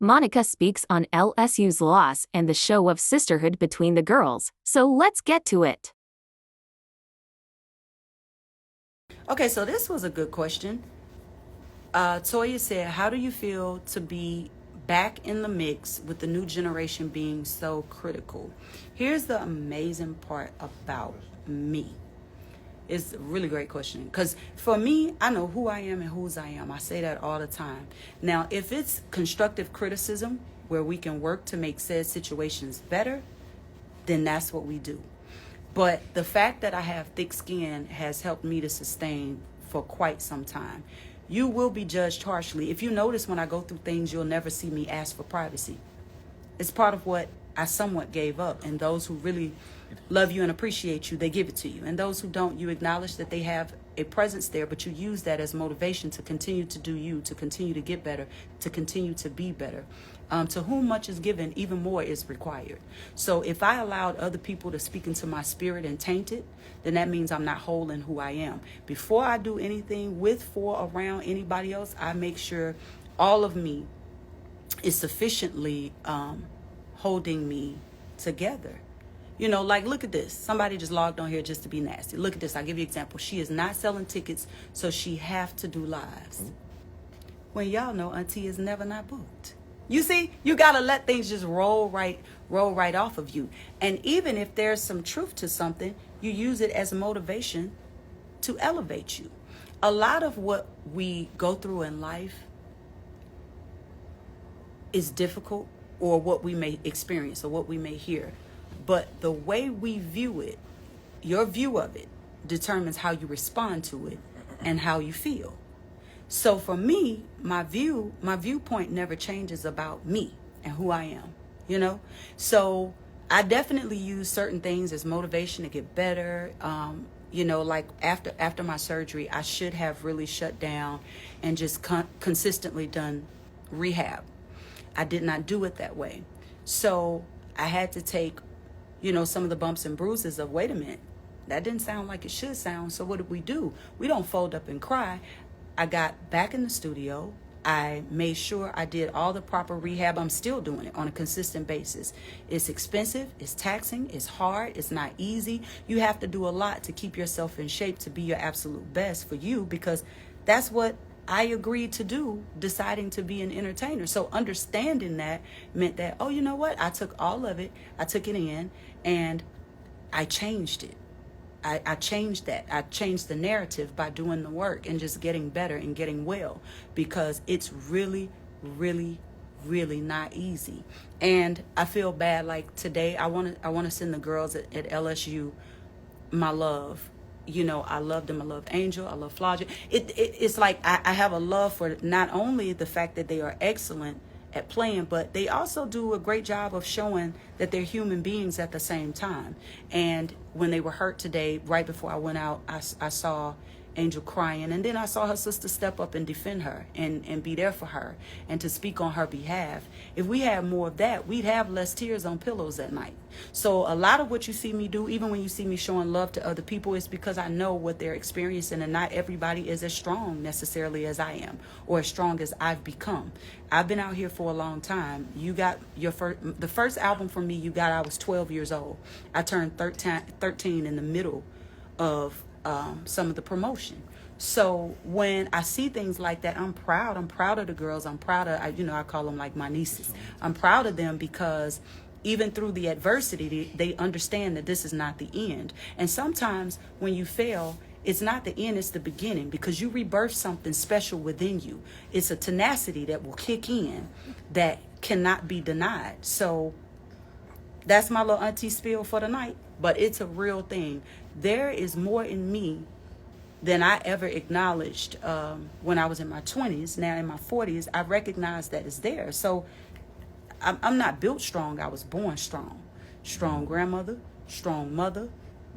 Monica speaks on LSU's loss and the show of sisterhood between the girls, so let's get to it. Okay, so this was a good question. Toya said, how do you feel to be back in the mix with the new generation being so critical? Here's the amazing part about me. It's a really great question because for me, I know who I am and whose I am. I say that all the time. Now, if it's constructive criticism where we can work to make said situations better, then that's what we do. But the fact that I have thick skin has helped me to sustain for quite some time. You will be judged harshly. If you notice, when I go through things, you'll never see me ask for privacy. It's part of what I somewhat gave up. And those who really love you and appreciate you, they give it to you. And those who don't, you acknowledge that they have a presence there, but you use that as motivation to continue to do you, to continue to get better, to continue to be better. To whom much is given, even more is required. So if I allowed other people to speak into my spirit and taint it, then that means I'm not whole in who I am. Before I do anything with, for, around anybody else, I make sure all of me is sufficiently holding me together. You know, like, look at this. Somebody just logged on here just to be nasty. Look at this. I'll give you an example. She is not selling tickets, so she have to do lives. When y'all know Auntie is never not booked. You see, you got to let things just roll right off of you. And even if there's some truth to something, you use it as motivation to elevate you. A lot of what we go through in life is difficult, or what we may experience or what we may hear. But the way we view it, your view of it, determines how you respond to it and how you feel. So for me, my viewpoint never changes about me and who I am, you know? So I definitely use certain things as motivation to get better. You know, like after my surgery, I should have really shut down and just consistently done rehab. I did not do it that way. So I had to take, you know, some of the bumps and bruises of, wait a minute, that didn't sound like it should sound. So what did we do? We don't fold up and cry. I got back in the studio. I made sure I did all the proper rehab. I'm still doing it on a consistent basis. It's expensive, it's taxing, it's hard, it's not easy. You have to do a lot to keep yourself in shape to be your absolute best for you, because that's what I agreed to do, deciding to be an entertainer. So understanding that meant that, oh, you know what? I took all of it, I took it in, and I changed it. I changed that. I changed the narrative by doing the work and just getting better and getting well, because it's really, really, really not easy. And I feel bad. Like today, I want to send the girls at LSU my love. You know, I love them. I love Angel. I love Flaja. It's like I have a love for not only the fact that they are excellent at playing, but they also do a great job of showing that they're human beings at the same time. And when they were hurt today, right before I went out, I saw Angel crying, and then I saw her sister step up and defend her and be there for her and to speak on her behalf. If we had more of that, we'd have less tears on pillows at night. So a lot of what you see me do, even when you see me showing love to other people, is because I know what they're experiencing, and not everybody is as strong necessarily as I am, or as strong as I've become. I've been out here for a long time. You got the first album from me you got, I was 12 years old. I turned 13 in the middle of some of the promotion. So when I see things like that, I'm proud. I'm proud of the girls. I'm proud of, I call them like my nieces. I'm proud of them because even through the adversity, they understand that this is not the end. And sometimes when you fail, it's not the end, it's the beginning, because you rebirth something special within you. It's a tenacity that will kick in that cannot be denied. So that's my little auntie spiel for the night, but it's a real thing. There is more in me than I ever acknowledged when I was in my 20s. Now in my 40s, I recognize that it's there. So I'm not built strong. I was born strong. Strong grandmother, strong mother,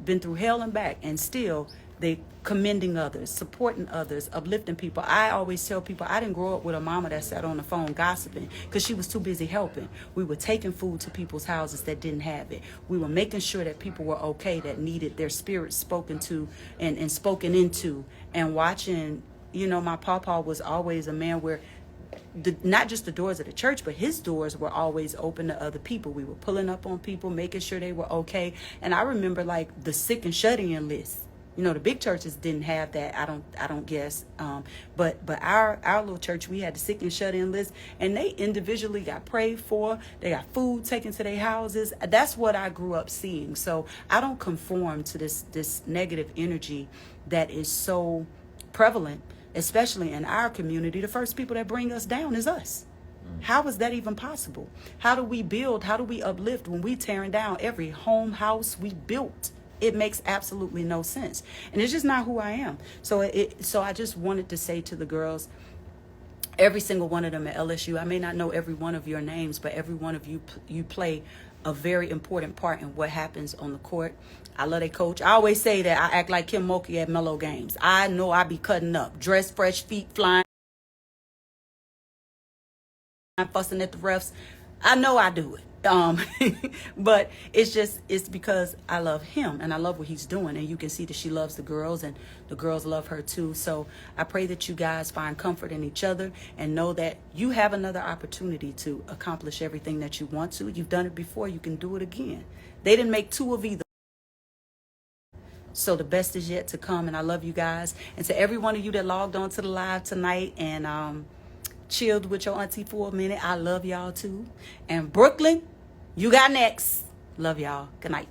been through hell and back, and still they commending others, supporting others, uplifting people. I always tell people I didn't grow up with a mama that sat on the phone gossiping because she was too busy helping. We were taking food to people's houses that didn't have it. We were making sure that people were okay, that needed their spirits spoken to and spoken into. And watching, my pawpaw was always a man where not just the doors of the church, but his doors were always open to other people. We were pulling up on people, making sure they were okay. And I remember like the sick and shut-in list. The big churches didn't have that. I don't guess. But our little church, we had the sick and shut-in list, and they individually got prayed for. They got food taken to their houses. That's what I grew up seeing. So I don't conform to this negative energy that is so prevalent, especially in our community. The first people that bring us down is us. How is that even possible? How do we build? How do we uplift when we tearing down every home, house we built? It makes absolutely no sense. And it's just not who I am. So I just wanted to say to the girls, every single one of them at LSU, I may not know every one of your names, but every one of you play a very important part in what happens on the court. I love that coach. I always say that I act like Kim Mulkey at Mellow Games. I know I be cutting up, dressed fresh, feet flying, fussing at the refs. I know I do it. But it's because I love him and I love what he's doing, and you can see that she loves the girls and the girls love her too. So I pray that you guys find comfort in each other and know that you have another opportunity to accomplish everything that you want to. You've done it before, you can do it again. They didn't make two of either. So the best is yet to come, and I love you guys. And to every one of you that logged on to the live tonight and chilled with your auntie for a minute, I love y'all too. And Brooklyn, you got next. Love y'all. Good night.